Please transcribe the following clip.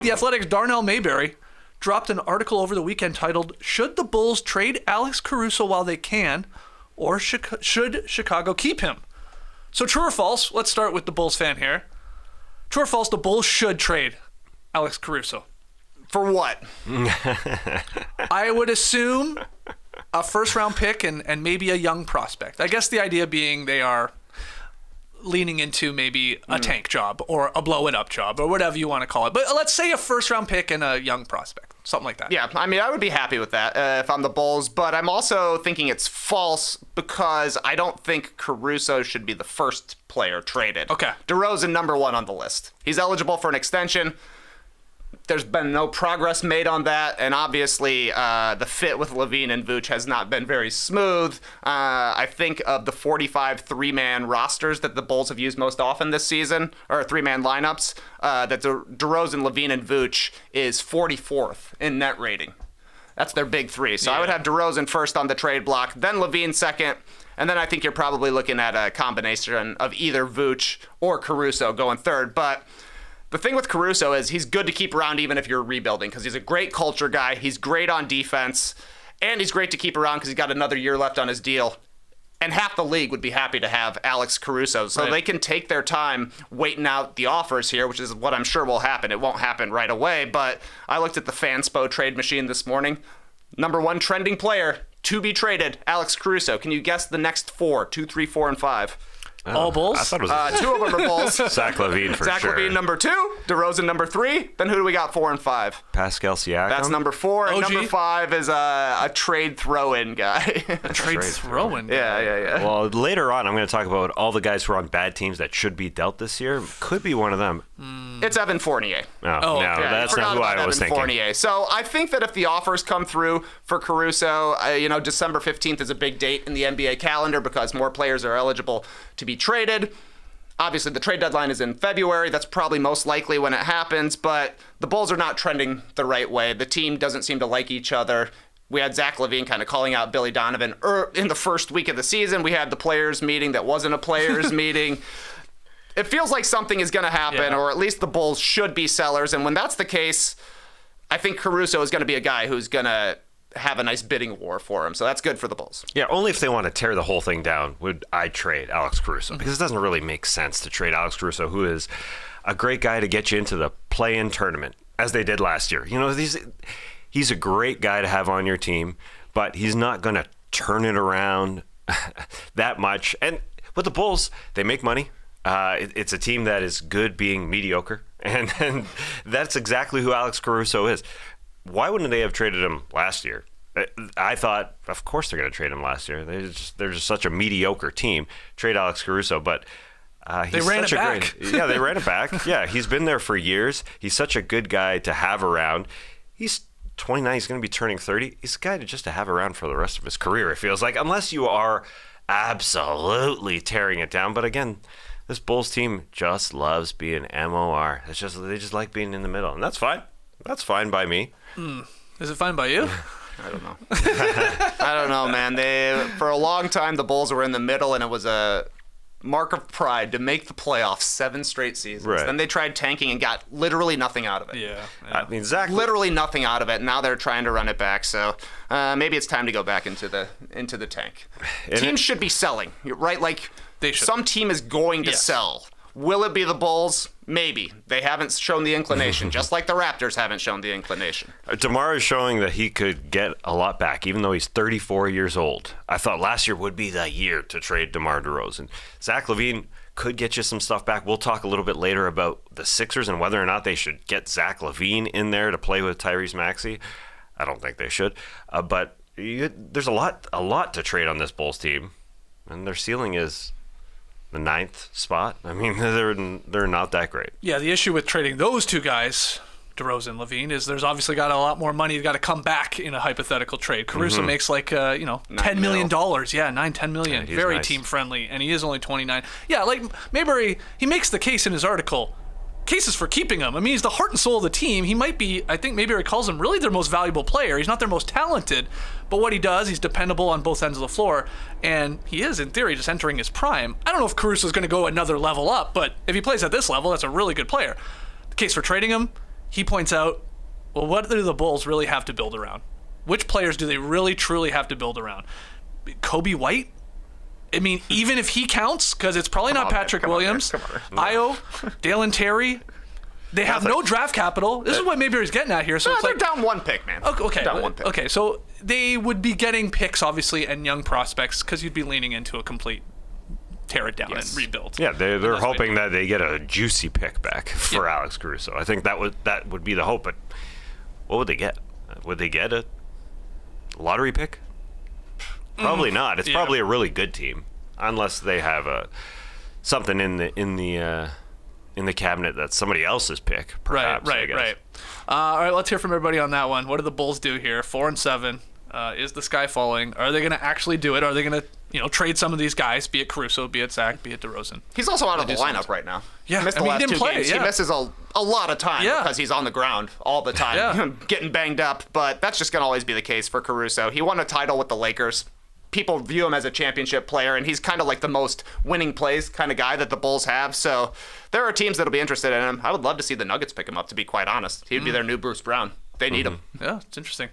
The Athletics' Darnell Mayberry dropped an article over the weekend titled, "Should the Bulls trade Alex Caruso while they can, or should Chicago keep him?" So true or false? Let's start with the Bulls fan here. True or false, the Bulls should trade Alex Caruso? For what? I would assume a first-round pick and maybe a young prospect. I guess the idea being they are leaning into maybe a tank job or a blow-it-up job or whatever you want to call it. But let's say a first-round pick and a young prospect, something like that. Yeah, I mean, I would be happy with that if I'm the Bulls, but I'm also thinking it's false because I don't think Caruso should be the first player traded. Okay. DeRozan, number 1 on the list. He's eligible for an extension. There's been no progress made on that, and obviously the fit with LaVine and Vooch has not been very smooth. I think of the 45 three-man rosters that the Bulls have used most often this season, or three-man lineups, that DeRozan, LaVine, and Vooch is 44th in net rating. That's their big three. So I would have DeRozan first on the trade block, then LaVine second, and then I think you're probably looking at a combination of either Vooch or Caruso going third. But the thing with Caruso is he's good to keep around even if you're rebuilding because he's a great culture guy. He's great on defense, and he's great to keep around because he's got another year left on his deal. And half the league would be happy to have Alex Caruso. So They can take their time waiting out the offers here, which is what I'm sure will happen. It won't happen right away, but I looked at the Fanspo trade machine this morning. Number 1 trending player to be traded, Alex Caruso. Can you guess the next 4? 2, 3, 4, and 5? All Bulls? I thought it was 2 of them are Bulls. Zach LaVine for Zach sure. LaVine number 2, DeRozan number 3. Then who do we got 4 and 5? Pascal Siakam. That's number 4. And OG? number 5 is a trade throw-in guy. A trade throw-in. Yeah. Well, later on, I'm going to talk about all the guys who are on bad teams that should be dealt this year. Could be one of them. It's Evan Fournier. No, okay. that's not who I was thinking. Fournier. So I think that if the offers come through for Caruso, December 15th is a big date in the NBA calendar because more players are eligible to be traded. Obviously, the trade deadline is in February. That's probably most likely when it happens, but the Bulls are not trending the right way. The team doesn't seem to like each other. We had Zach LaVine kind of calling out Billy Donovan in the first week of the season. We had the players' meeting that wasn't a players' meeting. It feels like something is going to happen, or at least the Bulls should be sellers. And when that's the case, I think Caruso is going to be a guy who's going to have a nice bidding war for him. So that's good for the Bulls. Yeah, only if they want to tear the whole thing down would I trade Alex Caruso, because it doesn't really make sense to trade Alex Caruso, who is a great guy to get you into the play-in tournament, as they did last year. He's a great guy to have on your team, but he's not going to turn it around that much. And with the Bulls, they make money. It's a team that is good being mediocre, and that's exactly who Alex Caruso is. Why wouldn't they have traded him last year? I thought, of course they're going to trade him last year. They're just such a mediocre team. Trade Alex Caruso, but they ran it back. They ran it back. Yeah, he's been there for years. He's such a good guy to have around. He's 29. He's going to be turning 30. He's a guy to have around for the rest of his career, it feels like, unless you are absolutely tearing it down. But again, this Bulls team just loves being MOR. They just like being in the middle, and that's fine. That's fine by me. Is it fine by you? I don't know. I don't know, man. For a long time, the Bulls were in the middle, and it was a mark of pride to make the playoffs 7 straight seasons. Right. Then they tried tanking and got literally nothing out of it. Yeah. I mean, Zach, literally nothing out of it. Now they're trying to run it back. So maybe it's time to go back into the tank. Teams should be selling, right? Like they should. Some team is going to sell. Will it be the Bulls? Maybe. They haven't shown the inclination, just like the Raptors haven't shown the inclination. DeMar is showing that he could get a lot back, even though he's 34 years old. I thought last year would be the year to trade DeMar DeRozan. Zach LaVine could get you some stuff back. We'll talk a little bit later about the Sixers and whether or not they should get Zach LaVine in there to play with Tyrese Maxey. I don't think they should. But there's a lot to trade on this Bulls team, and their ceiling is the 9th spot. I mean, they're not that great. Yeah, the issue with trading those two guys, DeRozan and LaVine, is there's obviously got a lot more money that's got to come back in a hypothetical trade. Caruso makes like $10 million. Yeah, $10 million. Yeah, very nice. team friendly, and he is only 29. Yeah, like Mayberry, he makes the case in his article. Cases for keeping him. I mean, he's the heart and soul of the team. He might be, I think Mayberry calls him really their most valuable player. He's not their most talented, but what he does, he's dependable on both ends of the floor, and he is, in theory, just entering his prime. I don't know if Caruso is going to go another level up, but if he plays at this level, that's a really good player. The case for trading him, he points out, well, what do the Bulls really have to build around? Which players do they really, truly have to build around? Kobe White? I mean, even if he counts, because it's probably not Patrick Williams, Io, Dalen Terry, they have no draft capital. This is what Mayberry's getting at here. So it's they're like, down 1 pick, man. Okay, Down 1 pick. okay, so they would be getting picks, obviously, and young prospects, because you'd be leaning into a complete tear it down and rebuild. Yeah, they're hoping that they get a juicy pick back for Alex Caruso. I think that would be the hope. But what would they get? Would they get a lottery pick? Probably not. It's probably a really good team, unless they have something in the cabinet that's somebody else's pick. Perhaps, Right. All right, let's hear from everybody on that one. What do the Bulls do here? 4-7. Is the sky falling? Are they going to actually do it? Are they going to, trade some of these guys? Be it Caruso, be it Zach, be it DeRozan. He's also out of the lineup right now. Yeah, he missed the last he didn't 2 play, games. yeah. He misses a lot of time because he's on the ground all the time, getting banged up. But that's just going to always be the case for Caruso. He won a title with the Lakers. People view him as a championship player, and he's kind of like the most winning plays kind of guy that the Bulls have. So there are teams that'll be interested in him. I would love to see the Nuggets pick him up, to be quite honest. He'd be their new Bruce Brown. They need him. Yeah, it's interesting.